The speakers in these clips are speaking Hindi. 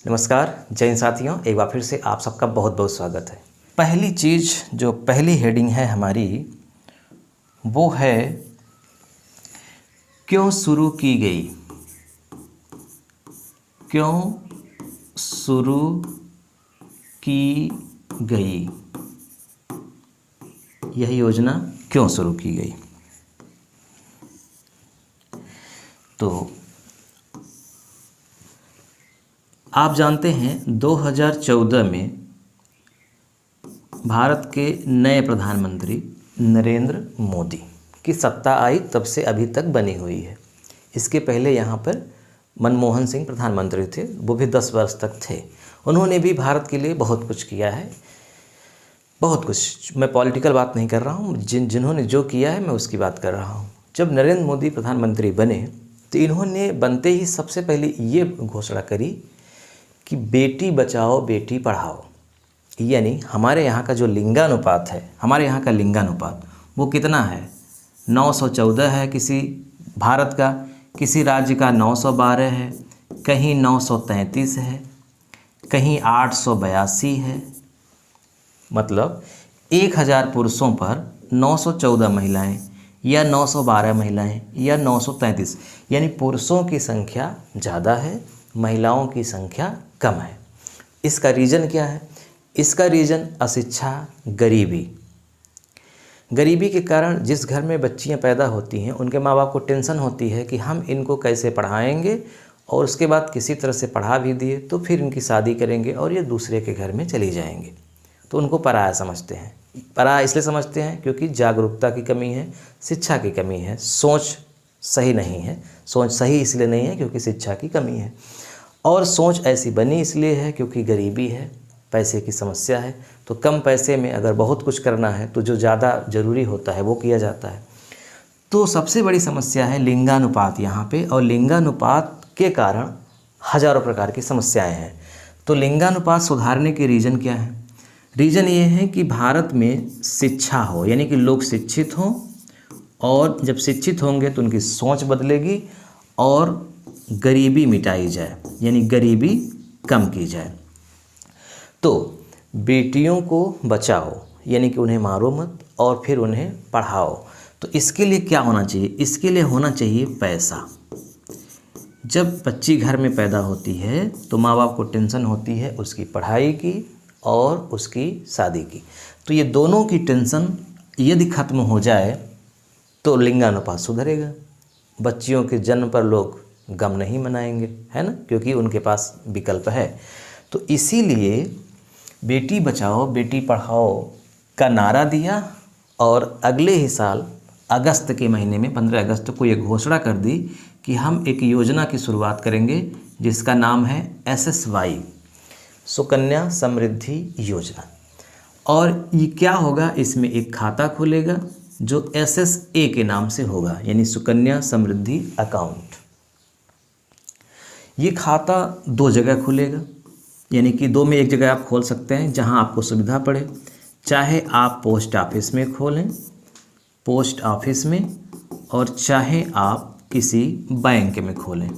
नमस्कार जय हिंद साथियों, एक बार फिर से आप सबका बहुत बहुत स्वागत है। पहली चीज़ जो पहली हेडिंग है हमारी वो है क्यों शुरू की गई, क्यों शुरू की गई, यह योजना क्यों शुरू की गई। तो आप जानते हैं 2014 में भारत के नए प्रधानमंत्री नरेंद्र मोदी की सत्ता आई, तब से अभी तक बनी हुई है। इसके पहले यहाँ पर मनमोहन सिंह प्रधानमंत्री थे, वो भी 10 वर्ष तक थे। उन्होंने भी भारत के लिए बहुत कुछ किया है, बहुत कुछ। मैं पॉलिटिकल बात नहीं कर रहा हूँ, जिन्होंने जो किया है मैं उसकी बात कर रहा हूँ। जब नरेंद्र मोदी प्रधानमंत्री बने तो इन्होंने बनते ही सबसे पहले ये घोषणा करी कि बेटी बचाओ बेटी पढ़ाओ। यानी हमारे यहाँ का जो लिंगानुपात है, हमारे यहाँ का लिंगानुपात वो कितना है, 914 है किसी भारत का, किसी राज्य का 912 है, कहीं 933 है, कहीं 882 है। मतलब 1000 पुरुषों पर 914 महिलाएं या 912 महिलाएं या 933, यानी पुरुषों की संख्या ज़्यादा है, महिलाओं की संख्या कम है। इसका रीज़न क्या है? इसका रीज़न अशिक्षा, गरीबी। गरीबी के कारण जिस घर में बच्चियां पैदा होती हैं उनके माँ बाप को टेंशन होती है कि हम इनको कैसे पढ़ाएंगे, और उसके बाद किसी तरह से पढ़ा भी दिए तो फिर इनकी शादी करेंगे और ये दूसरे के घर में चली जाएंगे। तो उनको पराया समझते हैं। पराया इसलिए समझते हैं क्योंकि जागरूकता की कमी है, शिक्षा की कमी है, सोच सही नहीं है। सोच सही इसलिए नहीं है क्योंकि शिक्षा की कमी है, और सोच ऐसी बनी इसलिए है क्योंकि गरीबी है, पैसे की समस्या है। तो कम पैसे में अगर बहुत कुछ करना है तो जो ज़्यादा ज़रूरी होता है वो किया जाता है। तो सबसे बड़ी समस्या है लिंगानुपात यहाँ पे, और लिंगानुपात के कारण हज़ारों प्रकार की समस्याएं हैं। तो लिंगानुपात सुधारने के रीज़न क्या है? रीज़न ये है कि भारत में शिक्षा हो, यानी कि लोग शिक्षित हों, और जब शिक्षित होंगे तो उनकी सोच बदलेगी और गरीबी मिटाई जाए, यानी गरीबी कम की जाए। तो बेटियों को बचाओ, यानी कि उन्हें मारो मत और फिर उन्हें पढ़ाओ। तो इसके लिए क्या होना चाहिए? इसके लिए होना चाहिए पैसा। जब बच्ची घर में पैदा होती है तो माँ बाप को टेंशन होती है उसकी पढ़ाई की और उसकी शादी की। तो ये दोनों की टेंशन यदि ख़त्म हो जाए तो लिंगानुपात सुधरेगा। बच्चियों के जन्म पर लोग गम नहीं मनाएंगे, है ना, क्योंकि उनके पास विकल्प है। तो इसीलिए बेटी बचाओ बेटी पढ़ाओ का नारा दिया, और अगले ही साल अगस्त के महीने में 15 अगस्त को ये घोषणा कर दी कि हम एक योजना की शुरुआत करेंगे जिसका नाम है SSY, सुकन्या समृद्धि योजना। और ये क्या होगा? इसमें एक खाता खुलेगा जो SSA के नाम से होगा, यानी सुकन्या समृद्धि अकाउंट। ये खाता 2 जगह खुलेगा, यानी कि 2 में एक जगह आप खोल सकते हैं जहां आपको सुविधा पड़े। चाहे आप पोस्ट ऑफिस में खोलें, पोस्ट ऑफिस में, और चाहे आप किसी बैंक में खोलें,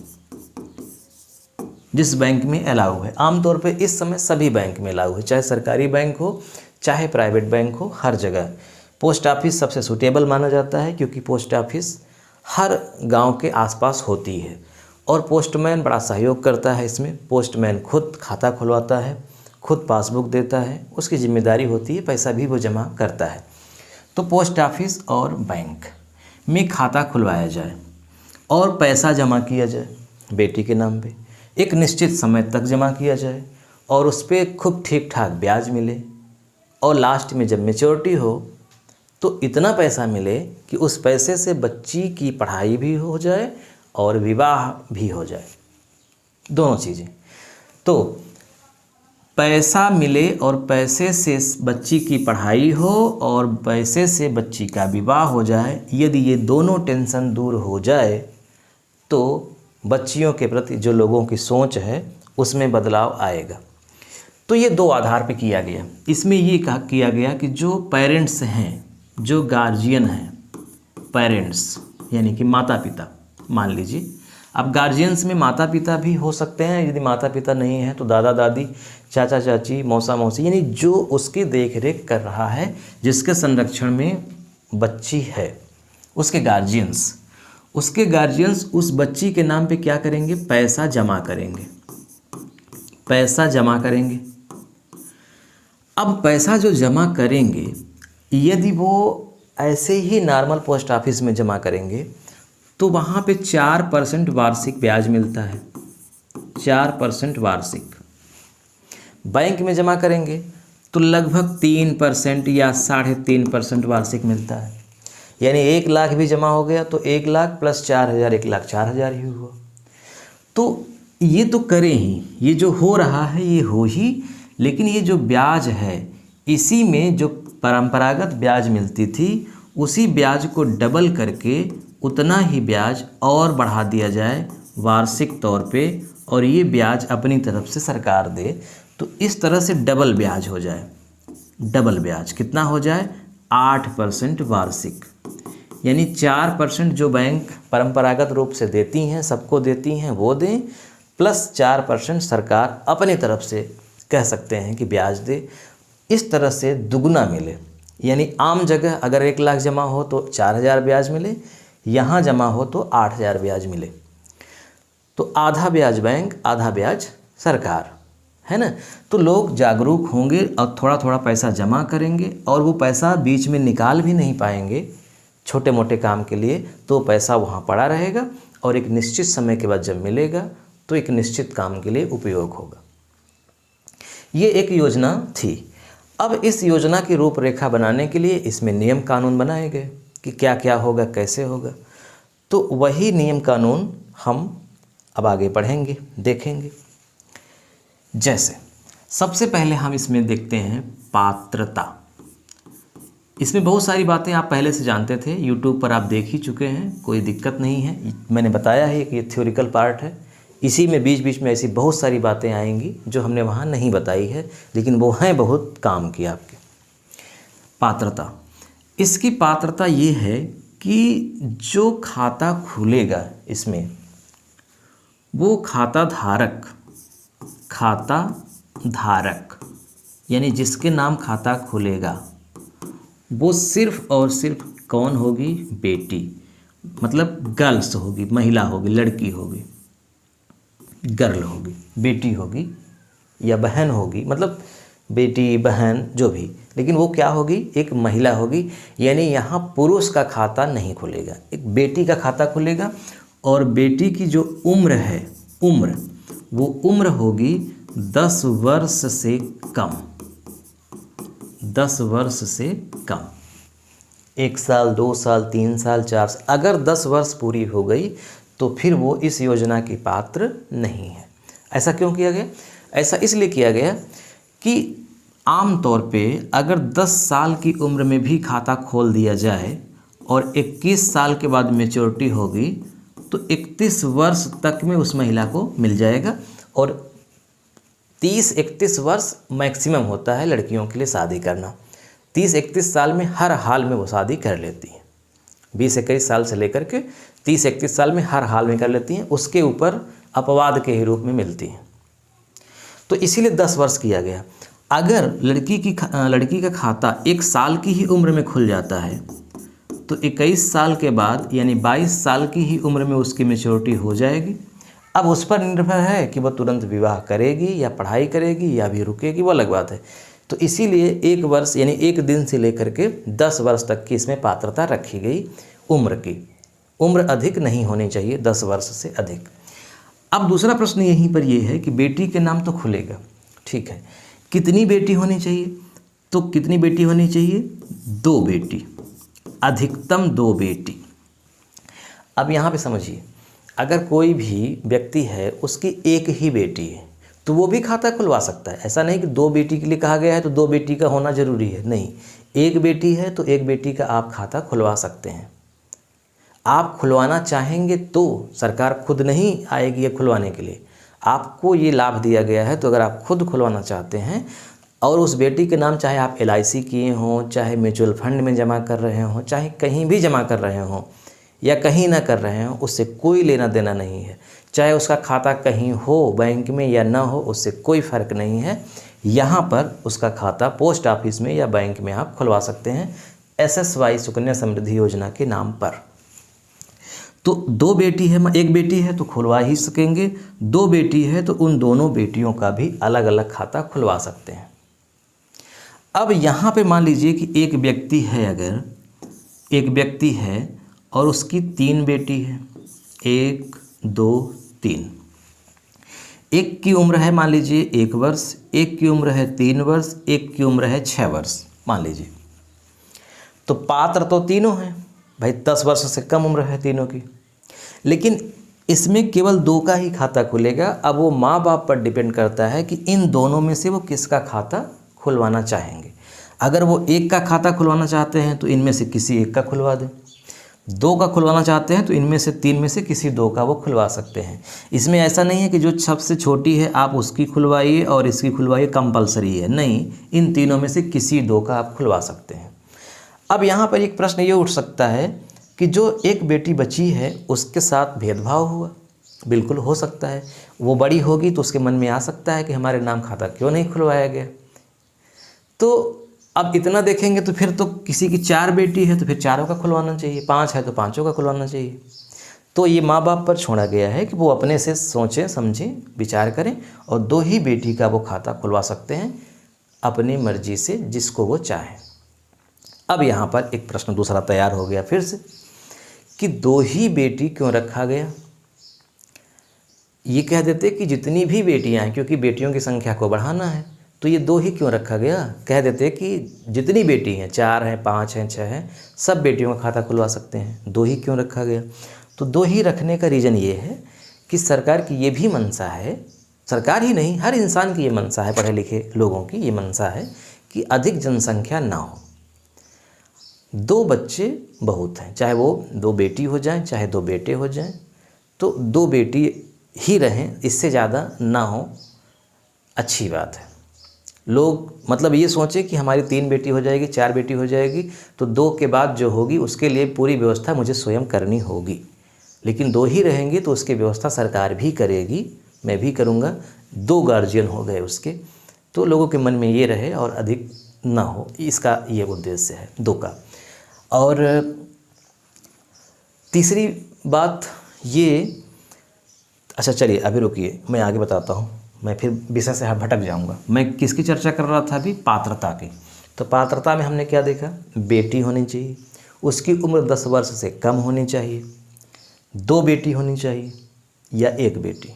जिस बैंक में अलाउ है। आमतौर पे इस समय सभी बैंक में अलाउ है, चाहे सरकारी बैंक हो चाहे प्राइवेट बैंक हो, हर जगह पोस्ट ऑफिस सबसे सूटेबल माना जाता है क्योंकि पोस्ट ऑफिस हर गांव के आसपास होती है, और पोस्टमैन बड़ा सहयोग करता है इसमें। पोस्टमैन खुद खाता खुलवाता है, खुद पासबुक देता है, उसकी जिम्मेदारी होती है, पैसा भी वो जमा करता है। तो पोस्ट ऑफिस और बैंक में खाता खुलवाया जाए और पैसा जमा किया जाए बेटी के नाम पे, एक निश्चित समय तक जमा किया जाए और उस पर खूब ठीक ठाक ब्याज मिले, और लास्ट में जब मैच्योरिटी हो तो इतना पैसा मिले कि उस पैसे से बच्ची की पढ़ाई भी हो जाए और विवाह भी हो जाए, दोनों चीज़ें। तो पैसा मिले और पैसे से बच्ची की पढ़ाई हो और पैसे से बच्ची का विवाह हो जाए। यदि ये दोनों टेंशन दूर हो जाए तो बच्चियों के प्रति जो लोगों की सोच है उसमें बदलाव आएगा। तो ये 2 आधार पे किया गया। इसमें ये किया गया कि जो पेरेंट्स हैं, जो गार्जियन हैं, पेरेंट्स यानी कि माता पिता, मान लीजिए अब गार्जियंस में माता पिता भी हो सकते हैं, यदि माता पिता नहीं है तो दादा दादी, चाचा चाची, मौसा मौसी, यानी जो उसकी देख रेख कर रहा है, जिसके संरक्षण में बच्ची है, उसके गार्जियंस उस बच्ची के नाम पे क्या करेंगे, पैसा जमा करेंगे, पैसा जमा करेंगे। अब पैसा जो जमा करेंगे, यदि वो ऐसे ही नॉर्मल पोस्ट ऑफिस में जमा करेंगे तो वहाँ पे 4% वार्षिक ब्याज मिलता है, 4% वार्षिक। बैंक में जमा करेंगे तो लगभग 3% या 3.5% वार्षिक मिलता है। यानी 1 लाख भी जमा हो गया तो 1 लाख प्लस 4,000, 1 लाख 4,000 ही हुआ। तो ये तो करें ही, ये जो हो रहा है ये हो ही, लेकिन ये जो ब्याज है इसी में जो परंपरागत ब्याज मिलती थी उसी ब्याज को डबल करके उतना ही ब्याज और बढ़ा दिया जाए वार्षिक तौर पे, और ये ब्याज अपनी तरफ से सरकार दे, तो इस तरह से डबल ब्याज हो जाए। डबल ब्याज कितना हो जाए, 8% वार्षिक। यानी 4% जो बैंक परंपरागत रूप से देती हैं, सबको देती हैं, वो दें, प्लस 4% सरकार अपनी तरफ से कह सकते हैं कि ब्याज दे। इस तरह से दुगुना मिले। यानी आम जगह अगर 1 लाख जमा हो तो 4,000 ब्याज मिले, यहाँ जमा हो तो 8,000 ब्याज मिले। तो आधा ब्याज बैंक, आधा ब्याज सरकार, है ना। तो लोग जागरूक होंगे और थोड़ा थोड़ा पैसा जमा करेंगे, और वो पैसा बीच में निकाल भी नहीं पाएंगे छोटे मोटे काम के लिए, तो पैसा वहाँ पड़ा रहेगा और एक निश्चित समय के बाद जब मिलेगा तो एक निश्चित काम के लिए उपयोग होगा। ये एक योजना थी। अब इस योजना की रूपरेखा बनाने के लिए इसमें नियम कानून बनाए गए कि क्या क्या होगा, कैसे होगा। तो वही नियम कानून हम अब आगे पढ़ेंगे, देखेंगे। जैसे सबसे पहले हम इसमें देखते हैं पात्रता। इसमें बहुत सारी बातें आप पहले से जानते थे, यूट्यूब पर आप देख ही चुके हैं, कोई दिक्कत नहीं है। मैंने बताया है कि ये थ्योरिकल पार्ट है, इसी में बीच बीच में ऐसी बहुत सारी बातें आएंगी जो हमने वहाँ नहीं बताई है, लेकिन वो हैं बहुत काम की आपके। पात्रता, इसकी पात्रता ये है कि जो खाता खुलेगा इसमें, वो खाता धारक यानी जिसके नाम खाता खुलेगा वो सिर्फ और सिर्फ कौन होगी, बेटी, मतलब गर्ल्स होगी, महिला होगी, लड़की होगी, गर्ल होगी, बेटी होगी या बहन होगी, मतलब बेटी बहन जो भी, लेकिन वो क्या होगी, एक महिला होगी। यानी यहाँ पुरुष का खाता नहीं खुलेगा, एक बेटी का खाता खुलेगा। और बेटी की जो उम्र है, वो उम्र होगी 10 वर्ष से कम, 10 वर्ष से कम। 1 साल, 2 साल, 3 साल, 4 साल, अगर 10 वर्ष पूरी हो गई तो फिर वो इस योजना की पात्र नहीं है। ऐसा क्यों किया गया? ऐसा इसलिए किया गया कि आम तौर पे अगर 10 साल की उम्र में भी खाता खोल दिया जाए और 21 साल के बाद मैच्योरिटी होगी तो 31 वर्ष तक में उस महिला को मिल जाएगा। और 30-31 वर्ष मैक्सिमम होता है लड़कियों के लिए शादी करना। 30-31 साल में हर हाल में वो शादी कर लेती हैं। 20-21 साल से लेकर के 30-31 साल में हर हाल में कर लेती हैं, उसके ऊपर अपवाद के ही रूप में मिलती हैं। तो इसीलिए 10 वर्ष किया गया। अगर लड़की का खाता 1 साल की ही उम्र में खुल जाता है तो 21 साल के बाद यानी 22 साल की ही उम्र में उसकी मैच्योरिटी हो जाएगी। अब उस पर निर्भर है कि वह तुरंत विवाह करेगी या पढ़ाई करेगी या भी रुकेगी, वो अलग बात है। तो इसीलिए 1 वर्ष यानी 1 दिन से लेकर के 10 वर्ष तक की इसमें पात्रता रखी गई उम्र की। उम्र अधिक नहीं होनी चाहिए, 10 वर्ष से अधिक। अब दूसरा प्रश्न यहीं पर यह है कि बेटी के नाम तो खुलेगा, ठीक है, कितनी बेटी होनी चाहिए? तो कितनी बेटी होनी चाहिए? 2 बेटी, अधिकतम 2 बेटी। अब यहाँ पे समझिए, अगर कोई भी व्यक्ति है उसकी एक ही बेटी है तो वो भी खाता खुलवा सकता है। ऐसा नहीं कि 2 बेटी के लिए कहा गया है तो 2 बेटी का होना ज़रूरी है, नहीं। 1 बेटी है तो 1 बेटी का आप खाता खुलवा सकते हैं। आप खुलवाना चाहेंगे तो सरकार खुद नहीं आएगी ये खुलवाने के लिए, आपको ये लाभ दिया गया है। तो अगर आप खुद खुलवाना चाहते हैं और उस बेटी के नाम चाहे आप LIC किए हों, चाहे म्यूचुअल फंड में जमा कर रहे हों, चाहे कहीं भी जमा कर रहे हों या कहीं ना कर रहे हों, उससे कोई लेना देना नहीं है। चाहे उसका खाता कहीं हो बैंक में या ना हो, उससे कोई फ़र्क नहीं है। यहाँ पर उसका खाता पोस्ट ऑफिस में या बैंक में आप खुलवा सकते हैं SSY सुकन्या समृद्धि योजना के नाम पर। तो 2 बेटी है, एक बेटी है तो खुलवा ही सकेंगे, 2 बेटी है तो उन दोनों बेटियों का भी अलग अलग खाता खुलवा सकते हैं। अब यहाँ पे मान लीजिए कि एक व्यक्ति है, अगर एक व्यक्ति है और उसकी 3 बेटी है, 1 2 3, एक की उम्र है मान लीजिए 1 वर्ष, एक की उम्र है 3 वर्ष, एक की उम्र है 6 वर्ष मान लीजिए। तो पात्र तो तीनों हैं भाई, 10 वर्ष से कम उम्र है तीनों की, लेकिन इसमें केवल 2 का ही खाता खुलेगा। अब वो माँ बाप पर डिपेंड करता है कि इन दोनों में से वो किसका खाता खुलवाना चाहेंगे। अगर वो एक का खाता खुलवाना चाहते हैं तो इनमें से किसी एक का खुलवा दें, 2 का खुलवाना चाहते हैं तो इनमें से 3 में से किसी 2 का वो खुलवा सकते हैं। इसमें ऐसा नहीं है कि जो सबसे छोटी है आप उसकी खुलवाइए और इसकी खुलवाइए, कंपलसरी है, नहीं, इन तीनों में से किसी 2 का आप खुलवा सकते हैं। अब यहाँ पर एक प्रश्न ये उठ सकता है कि जो एक बेटी बची है उसके साथ भेदभाव हुआ, बिल्कुल हो सकता है। वो बड़ी होगी तो उसके मन में आ सकता है कि हमारे नाम खाता क्यों नहीं खुलवाया गया। तो अब इतना देखेंगे तो फिर तो किसी की 4 बेटी है तो फिर 4 का खुलवाना चाहिए, 5 है तो 5 का खुलवाना चाहिए। तो ये माँ बाप पर छोड़ा गया है कि वो अपने से सोचें समझें विचार करें और 2 ही बेटी का वो खाता खुलवा सकते हैं अपनी मर्जी से, जिसको वो चाहें। अब यहाँ पर एक प्रश्न दूसरा तैयार हो गया फिर से कि 2 ही बेटी क्यों रखा गया। ये कह देते कि जितनी भी बेटियां हैं, क्योंकि बेटियों की संख्या को बढ़ाना है, तो ये 2 ही क्यों रखा गया। कह देते कि जितनी बेटी हैं, 4 हैं 5 हैं 6 हैं, सब बेटियों का खाता खुलवा सकते हैं, 2 ही क्यों रखा गया। तो 2 ही रखने का रीज़न ये है कि सरकार की ये भी मंशा है, सरकार ही नहीं हर इंसान की ये मंशा है, पढ़े लिखे लोगों की ये मंशा है कि अधिक जनसंख्या ना हो। 2 बच्चे बहुत हैं, चाहे वो 2 बेटी हो जाएं चाहे 2 बेटे हो जाएं, तो 2 बेटी ही रहें, इससे ज़्यादा ना हो, अच्छी बात है। लोग मतलब ये सोचें कि हमारी 3 बेटी हो जाएगी 4 बेटी हो जाएगी तो 2 के बाद जो होगी उसके लिए पूरी व्यवस्था मुझे स्वयं करनी होगी, लेकिन 2 ही रहेंगे तो उसकी व्यवस्था सरकार भी करेगी, मैं भी करूँगा, 2 गार्जियन हो गए उसके, तो लोगों के मन में ये रहे और अधिक ना हो, इसका ये उद्देश्य है 2 का। और तीसरी बात ये, अच्छा चलिए अभी रुकिए, मैं आगे बताता हूँ, मैं फिर विषय से भटक जाऊँगा। मैं किसकी चर्चा कर रहा था अभी, पात्रता की। तो पात्रता में हमने क्या देखा, बेटी होनी चाहिए, उसकी उम्र 10 वर्ष से कम होनी चाहिए, 2 बेटी होनी चाहिए या 1 बेटी।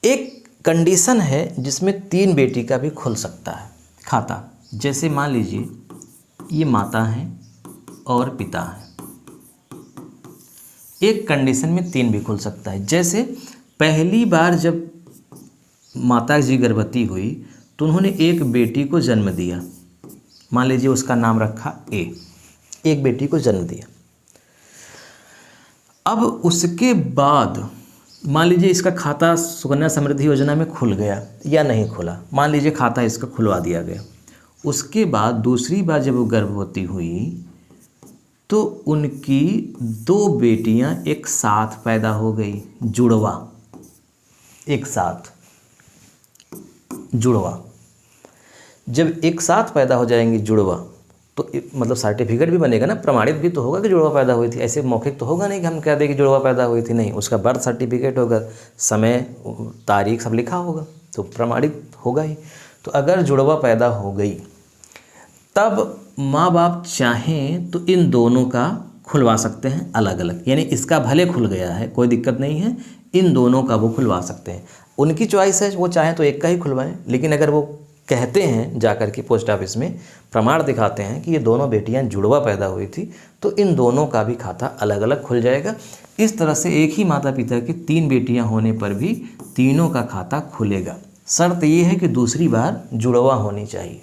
एक कंडीशन है जिसमें 3 बेटी का भी खुल सकता है खाता, जैसे मान लीजिए ये माता हैं और पिता हैं, एक कंडीशन में 3 भी खुल सकता है। जैसे पहली बार जब माता जी गर्भवती हुई तो उन्होंने एक बेटी को जन्म दिया, मान लीजिए उसका नाम रखा ए, एक बेटी को जन्म दिया। अब उसके बाद मान लीजिए इसका खाता सुकन्या समृद्धि योजना में खुल गया या नहीं खुला, मान लीजिए खाता इसका खुलवा दिया गया। उसके बाद दूसरी बार जब वो गर्भवती हुई तो उनकी 2 बेटियां एक साथ पैदा हो गई, जुड़वा, एक साथ जुड़वा। जब एक साथ पैदा हो जाएंगी जुड़वा तो मतलब सर्टिफिकेट भी बनेगा ना, प्रमाणित भी तो होगा कि जुड़वा पैदा हुई थी। ऐसे मौखिक तो होगा नहीं कि हम कह दें कि जुड़वा पैदा हुई थी, नहीं, उसका बर्थ सर्टिफिकेट होगा, समय तारीख सब लिखा होगा, तो प्रमाणित होगा ही। तो अगर जुड़वा पैदा हो गई तब माँ बाप चाहें तो इन दोनों का खुलवा सकते हैं अलग अलग, यानी इसका भले खुल गया है कोई दिक्कत नहीं है, इन दोनों का वो खुलवा सकते हैं, उनकी चॉइस है, वो चाहें तो एक का ही खुलवाएं। लेकिन अगर वो कहते हैं जाकर के पोस्ट ऑफिस में प्रमाण दिखाते हैं कि ये दोनों बेटियां जुड़वा पैदा हुई थी, तो इन दोनों का भी खाता अलग अलग खुल जाएगा। इस तरह से एक ही माता पिता की 3 बेटियां होने पर भी तीनों का खाता खुलेगा। शर्त ये है कि दूसरी बार जुड़वा होनी चाहिए।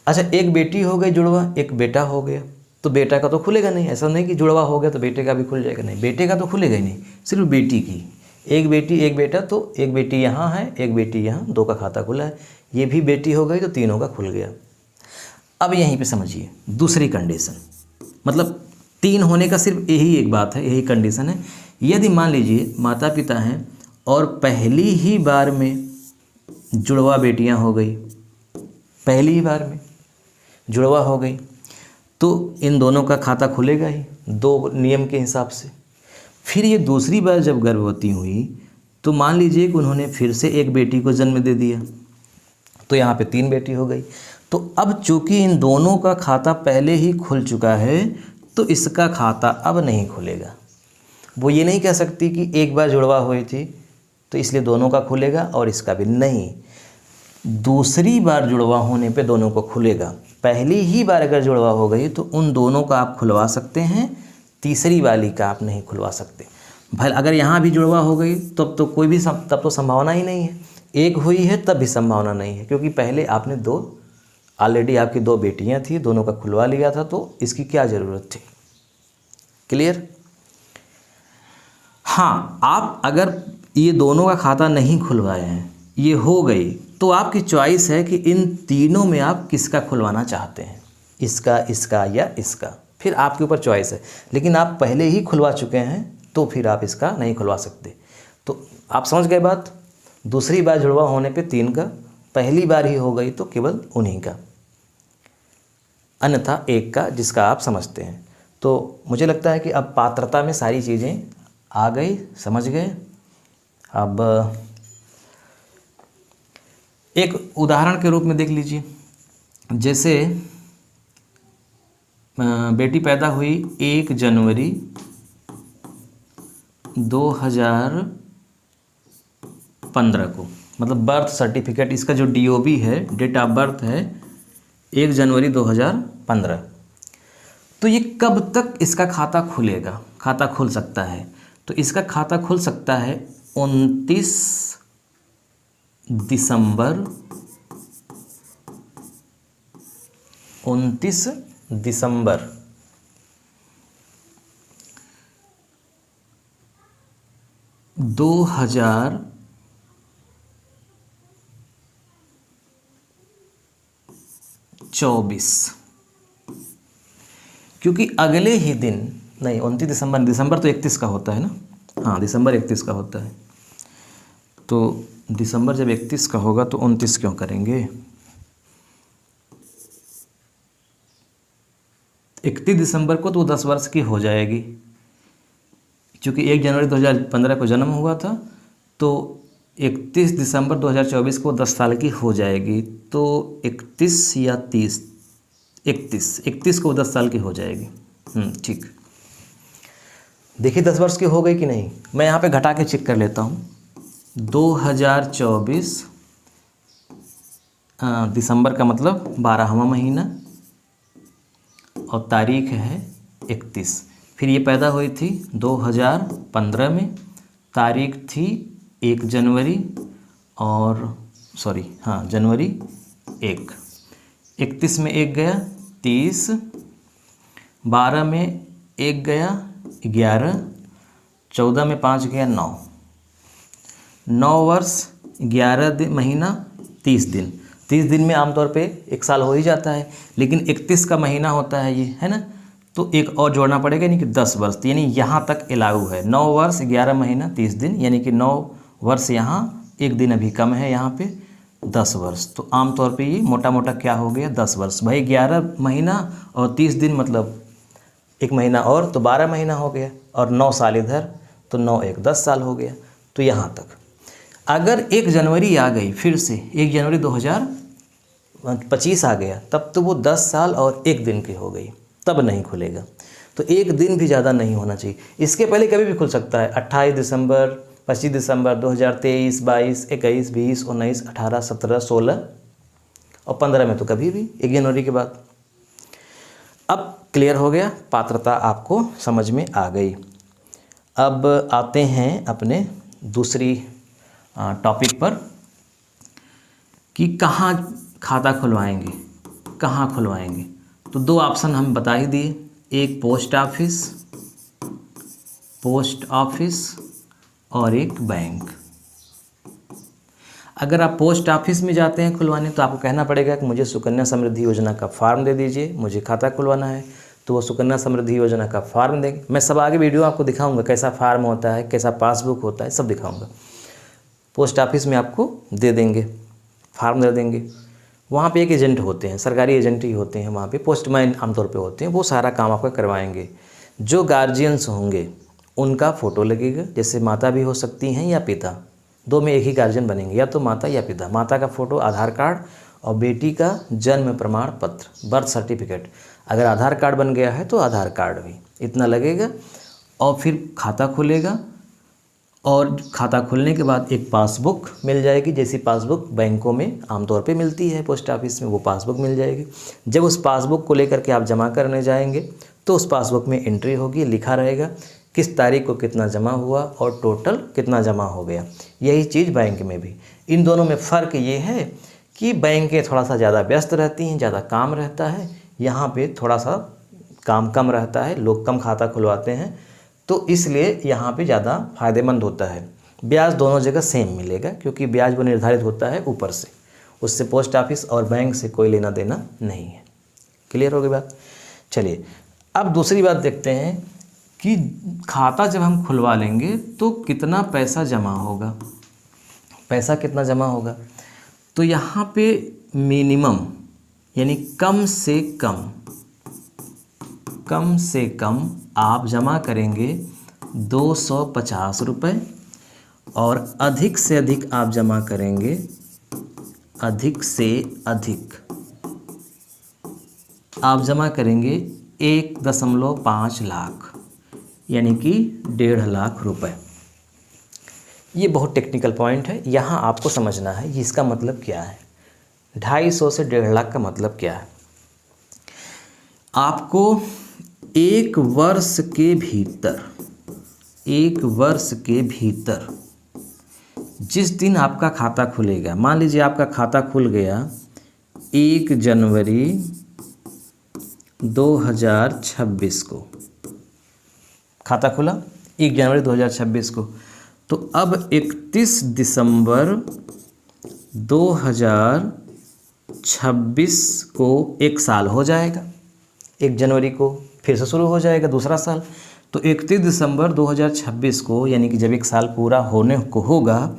अच्छा, एक बेटी हो गई जुड़वा, एक बेटा हो गया, तो बेटा का तो खुलेगा नहीं। ऐसा नहीं कि जुड़वा हो गया तो बेटे का भी खुल जाएगा, नहीं, बेटे का तो खुलेगा ही नहीं, सिर्फ बेटी की। एक बेटी एक बेटा, तो एक बेटी यहाँ है एक बेटी यहाँ, 2 का खाता खुला है। ये भी बेटी हो गई तो तीनों का खुल गया। अब यहीं पे समझिए दूसरी कंडीशन, मतलब 3 होने का सिर्फ यही एक बात है, यही कंडीशन है यदि मान लीजिए माता पिता हैं और पहली ही बार में जुड़वा बेटियां हो गई, पहली ही बार में जुड़वा हो गई, तो इन दोनों का खाता खुलेगा ही 2 नियम के हिसाब से। फिर ये दूसरी बार जब गर्भवती हुई तो मान लीजिए कि उन्होंने फिर से एक बेटी को जन्म दे दिया, तो यहाँ पे 3 बेटी हो गई। तो अब चूंकि इन दोनों का खाता पहले ही खुल चुका है तो इसका खाता अब नहीं खुलेगा। वो ये नहीं कह सकती कि एक बार जुड़वा हुई थी तो इसलिए दोनों का खुलेगा और इसका भी नहीं। दूसरी बार जुड़वा होने पे दोनों को खुलेगा। पहली ही बार अगर जुड़वा हो गई तो उन दोनों का आप खुलवा सकते हैं, तीसरी वाली का आप नहीं खुलवा सकते। भाई अगर यहाँ भी जुड़वा हो गई तब तो कोई भी तब तो संभावना ही नहीं है। एक हुई है तब भी संभावना नहीं है, क्योंकि पहले आपने ऑलरेडी आपकी 2 बेटियां थी, दोनों का खुलवा लिया था, तो इसकी क्या ज़रूरत थी। क्लियर। हाँ, आप अगर ये दोनों का खाता नहीं खुलवाए हैं, ये हो गई, तो आपकी चॉइस है कि इन तीनों में आप किसका खुलवाना चाहते हैं, इसका, इसका या इसका। फिर आपके ऊपर चॉइस है। लेकिन आप पहले ही खुलवा चुके हैं तो फिर आप इसका नहीं खुलवा सकते। तो आप समझ गए बात। दूसरी बार जुड़वा होने पे 3 का, पहली बार ही हो गई तो केवल उन्हीं का, अन्यथा 1 का, जिसका आप समझते हैं। तो मुझे लगता है कि अब पात्रता में सारी चीज़ें आ गई, समझ गए। अब एक उदाहरण के रूप में देख लीजिए। जैसे बेटी पैदा हुई 1 जनवरी 2015 को, मतलब बर्थ सर्टिफिकेट, इसका जो DOB है, डेट ऑफ बर्थ है 1 जनवरी 2015। तो ये कब तक इसका खाता खुलेगा, खाता खुल सकता है? तो इसका खाता खुल सकता है 29 दिसंबर 2024, क्योंकि अगले ही दिन, नहीं 29 दिसंबर तो 31 का होता है ना। हाँ, दिसंबर 31 का होता है। तो दिसंबर जब 31 का होगा तो 29 क्यों करेंगे? 31 दिसंबर को तो 10 वर्ष की हो जाएगी, क्योंकि 1 जनवरी 2015 को जन्म हुआ था, तो 31 दिसंबर 2024 को 10 साल की हो जाएगी। तो 31 या 30, 31 को 10 साल की हो जाएगी। ठीक। देखिए 10 वर्ष की हो गई कि नहीं। मैं यहाँ पे घटा के चेक कर लेता हूँ। 2024 दिसंबर का मतलब 12वां महीना और तारीख है 31। फिर ये पैदा हुई थी 2015 में, तारीख थी 1 जनवरी और जनवरी 1। 31 में 1 गया 30, 12 में 1 गया 11, 14 में 5 गया 9, 9 वर्ष 11 महीना 30 दिन। 30 दिन में आमतौर पे 1 साल हो ही जाता है, लेकिन 31 का महीना होता है ये, है ना। तो एक और जोड़ना पड़ेगा, यानी कि 10 वर्ष, यानी यहाँ तक अलाउ है। 9 वर्ष 11 महीना 30 दिन, यानी कि 9 वर्ष यहाँ, 1 दिन अभी कम है यहाँ पे, 10 वर्ष। तो आमतौर पे ये मोटा मोटा क्या हो गया, 10 वर्ष। भाई 11 महीना और 30 दिन मतलब 1 महीना और, तो 12 महीना हो गया, और 9 साल इधर, तो 9 1 10 साल हो गया। तो यहाँ तक। अगर 1 जनवरी आ गई, फिर से 1 जनवरी 2025 आ गया, तब तो वो 10 साल और 1 दिन की हो गई, तब नहीं खुलेगा। तो 1 दिन भी ज़्यादा नहीं होना चाहिए। इसके पहले कभी भी खुल सकता है। 28 दिसंबर, 25 दिसंबर 2023, 22, 21, 20, 19, 18, 17, 16 और 15 में तो कभी भी 1 जनवरी के बाद। अब क्लियर हो गया, पात्रता आपको समझ में आ गई। अब आते हैं अपने दूसरी टॉपिक पर कि कहाँ खाता खुलवाएंगे, कहाँ खुलवाएंगे। तो 2 ऑप्शन हम बता ही दिए, एक पोस्ट ऑफिस और एक बैंक। अगर आप पोस्ट ऑफिस में जाते हैं खुलवाने, तो आपको कहना पड़ेगा कि मुझे सुकन्या समृद्धि योजना का फॉर्म दे दीजिए, मुझे खाता खुलवाना है। तो वो सुकन्या समृद्धि योजना का फार्म देंगे। मैं सब आगे वीडियो आपको दिखाऊंगा, कैसा फार्म होता है, कैसा पासबुक होता है, सब दिखाऊंगा। पोस्ट ऑफिस में आपको दे देंगे, फार्म दे देंगे। वहाँ पे एक एजेंट होते हैं, सरकारी एजेंट ही होते हैं वहाँ पे, पोस्टमैन आमतौर पे होते हैं, वो सारा काम आपका करवाएंगे। जो गार्जियंस होंगे उनका फ़ोटो लगेगा, जैसे माता भी हो सकती हैं या पिता, दो में एक ही गार्जियन बनेंगे, या तो माता या पिता। माता का फ़ोटो, आधार कार्ड, और बेटी का जन्म प्रमाण पत्र, बर्थ सर्टिफिकेट। अगर आधार कार्ड बन गया है तो आधार कार्ड भी, इतना लगेगा। और फिर खाता खुलेगा, और खाता खुलने के बाद एक पासबुक मिल जाएगी, जैसी पासबुक बैंकों में आमतौर पे मिलती है, पोस्ट ऑफिस में वो पासबुक मिल जाएगी। जब उस पासबुक को लेकर के आप जमा करने जाएंगे तो उस पासबुक में एंट्री होगी, लिखा रहेगा किस तारीख को कितना जमा हुआ और टोटल कितना जमा हो गया। यही चीज़ बैंक में भी। इन दोनों में फ़र्क ये है कि बैंकें थोड़ा सा ज़्यादा व्यस्त रहती हैं, ज़्यादा काम रहता है, यहाँ पे थोड़ा सा काम कम रहता है, लोग कम खाता खुलवाते हैं, तो इसलिए यहाँ पे ज़्यादा फ़ायदेमंद होता है। ब्याज दोनों जगह सेम मिलेगा, क्योंकि ब्याज वो निर्धारित होता है ऊपर से, उससे पोस्ट ऑफिस और बैंक से कोई लेना देना नहीं है। क्लियर हो गई बात? चलिए अब दूसरी बात देखते हैं कि खाता जब हम खुलवा लेंगे तो कितना पैसा जमा होगा। पैसा कितना जमा होगा, तो यहाँ पे मिनिमम यानी कम से कम आप जमा करेंगे 250 रुपये, और अधिक से अधिक आप जमा करेंगे, अधिक से अधिक आप जमा करेंगे 1.5 लाख, यानी कि 1.5 लाख रुपए। ये बहुत टेक्निकल पॉइंट है, यहाँ आपको समझना है इसका मतलब क्या है। 250 से 1.5 लाख का मतलब क्या है। आपको एक वर्ष के भीतर जिस दिन आपका खाता खुलेगा, मान लीजिए आपका खाता खुल गया 1 जनवरी 2026 को, खाता खुला 1 जनवरी 2026 को, तो अब 31 दिसंबर 2026 को 1 साल हो जाएगा। 1 जनवरी को फिर से शुरू हो जाएगा दूसरा साल, तो 31 दिसंबर 2026 को, यानी कि जब 1 साल पूरा होने को होगा,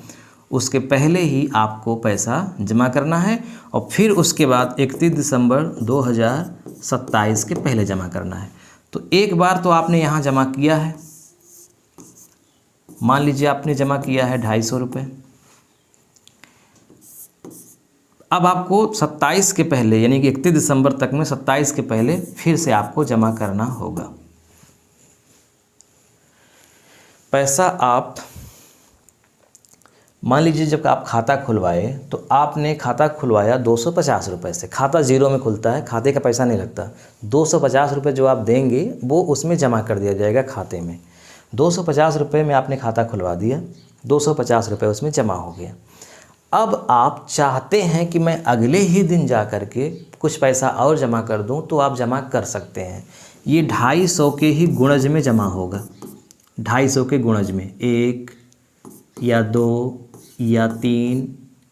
उसके पहले ही आपको पैसा जमा करना है, और फिर उसके बाद 31 दिसंबर 2027 के पहले जमा करना है। तो एक बार तो आपने यहाँ जमा किया है, मान लीजिए आपने जमा किया है 250 रुपये। अब आपको 27 के पहले, यानी कि 31 दिसंबर तक में 27 के पहले फिर से आपको जमा करना होगा पैसा। आप मान लीजिए जब आप खाता खुलवाए तो आपने खाता खुलवाया 250 रुपये से, खाता जीरो में खुलता है, खाते का पैसा नहीं लगता। 250 रुपये जो आप देंगे वो उसमें जमा कर दिया जाएगा खाते में। 250 रुपये में आपने खाता खुलवा दिया, 250 रुपये उसमें जमा हो गया। अब आप चाहते हैं कि मैं अगले ही दिन जा कर के कुछ पैसा और जमा कर दूं, तो आप जमा कर सकते हैं। ये 250 के ही गुणज में जमा होगा, 250 के गुणज में, 1 या 2 या 3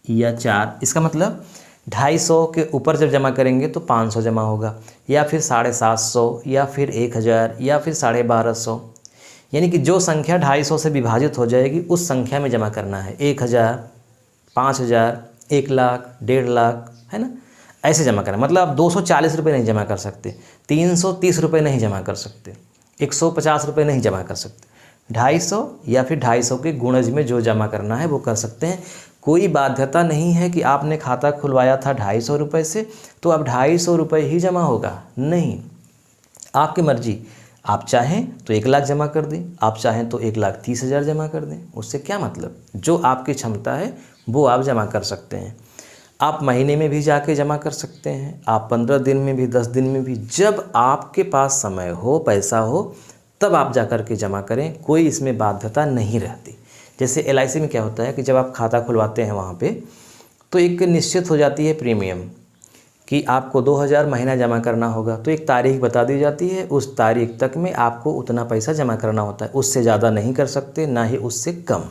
या 4। इसका मतलब 250 के ऊपर जब जमा करेंगे तो 500 जमा होगा, या फिर 750, या फिर 1000, या फिर 1250। यानी कि जो संख्या 250 से विभाजित हो जाएगी उस संख्या में जमा करना है। 1000, 5000, 1 लाख, 1.5 लाख, है ना, ऐसे जमा करना। मतलब आप 240 रुपये नहीं जमा कर सकते, 330 रुपये नहीं जमा कर सकते, 150 रुपये नहीं जमा कर सकते। 250 या फिर 250 के गुणज में जो जमा करना है वो कर सकते हैं। कोई बाध्यता नहीं है कि आपने खाता खुलवाया था 250 रुपये से तो अब 250 रुपये ही जमा होगा, नहीं, आपकी मर्जी। आप चाहें तो 1 लाख जमा कर दें, आप चाहें तो 1,30,000 जमा कर दें, उससे क्या मतलब। जो आपकी क्षमता है वो आप जमा कर सकते हैं। आप महीने में भी जाके जमा कर सकते हैं, आप 15 दिन में भी, 10 दिन में भी, जब आपके पास समय हो, पैसा हो, तब आप जा कर के जमा करें। कोई इसमें बाध्यता नहीं रहती। जैसे LIC में क्या होता है कि जब आप खाता खुलवाते हैं वहाँ पे, तो एक निश्चित हो जाती है प्रीमियम कि आपको 2000 महीना जमा करना होगा, तो एक तारीख बता दी जाती है, उस तारीख तक में आपको उतना पैसा जमा करना होता है, उससे ज़्यादा नहीं कर सकते, ना ही उससे कम।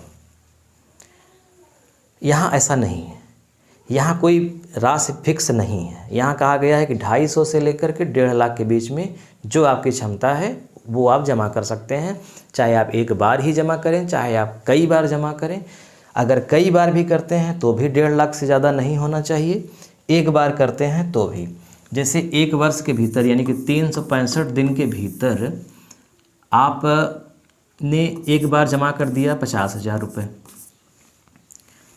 यहाँ ऐसा नहीं है, यहाँ कोई राशि फिक्स नहीं है। यहाँ कहा गया है कि 250 से लेकर के 1.5 लाख के बीच में जो आपकी क्षमता है वो आप जमा कर सकते हैं, चाहे आप एक बार ही जमा करें, चाहे आप कई बार जमा करें। अगर कई बार भी करते हैं तो भी 1.5 लाख से ज़्यादा नहीं होना चाहिए, एक बार करते हैं तो भी। जैसे एक वर्ष के भीतर यानी कि 365 दिन के भीतर आपने एक बार जमा कर दिया 50,000 रुपये,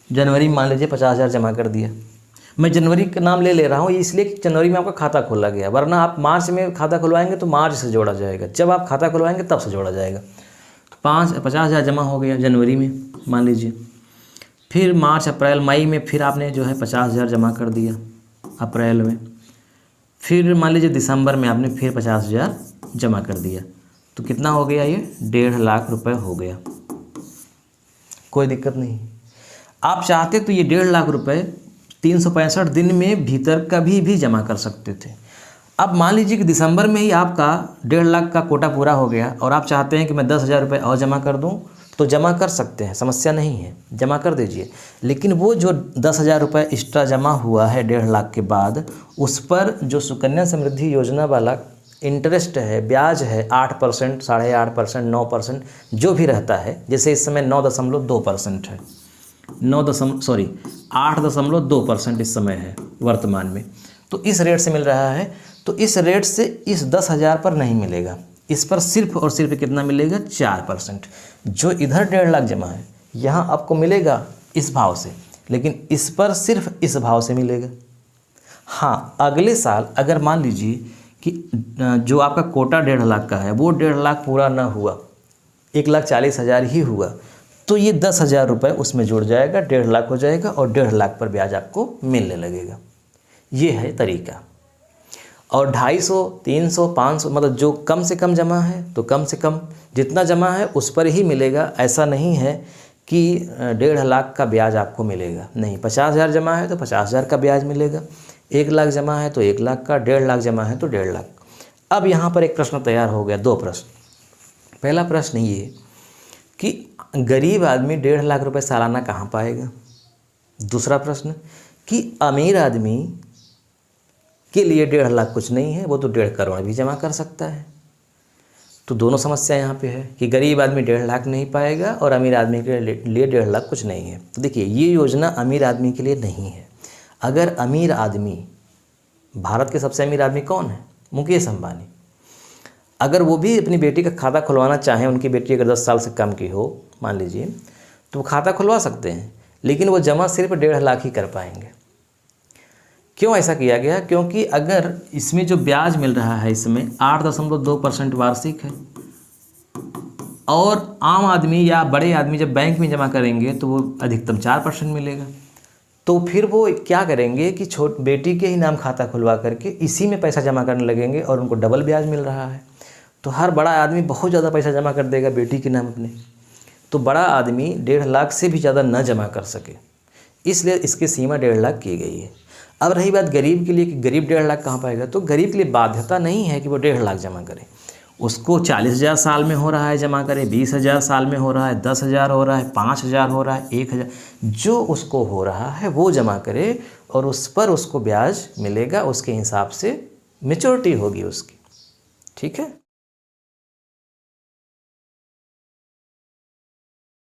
जनवरी में मान लीजिए 50,000 जमा कर दिया। मैं जनवरी का नाम ले रहा हूँ इसलिए कि जनवरी में आपका खाता खोला गया, वरना आप मार्च में खाता खुलवाएंगे तो मार्च से जोड़ा जाएगा, जब आप खाता खुलवाएंगे तब से जोड़ा जाएगा। तो 50,000 जमा हो गया जनवरी में मान लीजिए, फिर मार्च अप्रैल मई में फिर आपने जो है 50,000 जमा कर दिया अप्रैल में, फिर मान लीजिए दिसंबर में आपने फिर 50,000 जमा कर दिया, तो कितना हो गया ये 1.5 लाख रुपए हो गया। कोई दिक्कत नहीं। आप चाहते तो ये 1.5 लाख रुपए 365 दिन में भीतर कभी भी जमा कर सकते थे। अब मान लीजिए कि दिसंबर में ही आपका 1.5 लाख का कोटा पूरा हो गया और आप चाहते हैं कि मैं 10,000 रुपये और जमा कर दूं, तो जमा कर सकते हैं, समस्या नहीं है, जमा कर दीजिए। लेकिन वो जो 10,000 रुपये एक्स्ट्रा जमा हुआ है 1.5 लाख के बाद, उस पर जो सुकन्या समृद्धि योजना वाला इंटरेस्ट है, ब्याज है 8%, 8.5%, 9% जो भी रहता है, जैसे इस समय 9.2% है, 8.2% इस समय है वर्तमान में, तो इस रेट से मिल रहा है। तो इस रेट से इस 10,000 पर नहीं मिलेगा, इस पर सिर्फ और सिर्फ कितना मिलेगा 4%। जो इधर 1.5 लाख जमा है यहाँ आपको मिलेगा इस भाव से, लेकिन इस पर सिर्फ इस भाव से मिलेगा। हाँ, अगले साल अगर मान लीजिए कि जो आपका कोटा 1.5 लाख का है वो 1.5 लाख पूरा ना हुआ, 1,40,000 ही हुआ, तो ये 10,000 रुपये उसमें जुड़ जाएगा, 1.5 लाख हो जाएगा और 1.5 लाख पर ब्याज आपको मिलने लगेगा। ये है तरीका। और 250, 300, 500 मतलब जो कम से कम जमा है तो कम से कम जितना जमा है उस पर ही मिलेगा। ऐसा नहीं है कि 1.5 लाख का ब्याज आपको मिलेगा, नहीं। 50,000 जमा है तो 50,000 का ब्याज मिलेगा, 1 लाख जमा है तो 1 लाख का, 1.5 लाख जमा है तो 1.5 लाख। अब यहाँ पर एक प्रश्न तैयार हो गया, 2 प्रश्न। पहला प्रश्न ये कि गरीब आदमी 1.5 लाख रुपए सालाना कहाँ पाएगा। दूसरा प्रश्न कि अमीर आदमी के लिए 1.5 लाख कुछ नहीं है, वो तो 1.5 करोड़ भी जमा कर सकता है। तो दोनों समस्या यहाँ पे है कि गरीब आदमी 1.5 लाख नहीं पाएगा और अमीर आदमी के लिए 1.5 लाख कुछ नहीं है। तो देखिए, ये योजना अमीर आदमी के लिए नहीं है। अगर अमीर आदमी, भारत के सबसे अमीर आदमी कौन है? मुकेश अंबानी। अगर वो भी अपनी बेटी का खाता खुलवाना चाहें, उनकी बेटी अगर 10 साल से कम की हो मान लीजिए, तो वो खाता खुलवा सकते हैं, लेकिन वो जमा सिर्फ 1.5 लाख ही कर पाएंगे। क्यों ऐसा किया गया? क्योंकि अगर इसमें जो ब्याज मिल रहा है इसमें 8.2% वार्षिक है, और आम आदमी या बड़े आदमी जब बैंक में जमा करेंगे तो वो अधिकतम 4% मिलेगा। तो फिर वो क्या करेंगे कि बेटी के ही नाम खाता खुलवा करके इसी में पैसा जमा करने लगेंगे और उनको डबल ब्याज मिल रहा है। तो हर बड़ा आदमी बहुत ज़्यादा पैसा जमा कर देगा बेटी के नाम अपने, तो बड़ा आदमी 1.5 लाख से भी ज़्यादा न जमा कर सके, इसलिए इसकी सीमा 1.5 लाख की गई है। अब रही बात गरीब के लिए कि गरीब 1.5 लाख कहाँ पाएगा, तो गरीब के लिए बाध्यता नहीं है कि वो 1.5 लाख जमा करे। उसको 40,000 साल में हो रहा है जमा करे, 20,000 साल में हो रहा है, 10,000 हो रहा है, 5,000 हो रहा है, 1,000, जो उसको हो रहा है वो जमा करे और उस पर उसको ब्याज मिलेगा, उसके हिसाब से मैच्योरिटी होगी उसकी। ठीक है।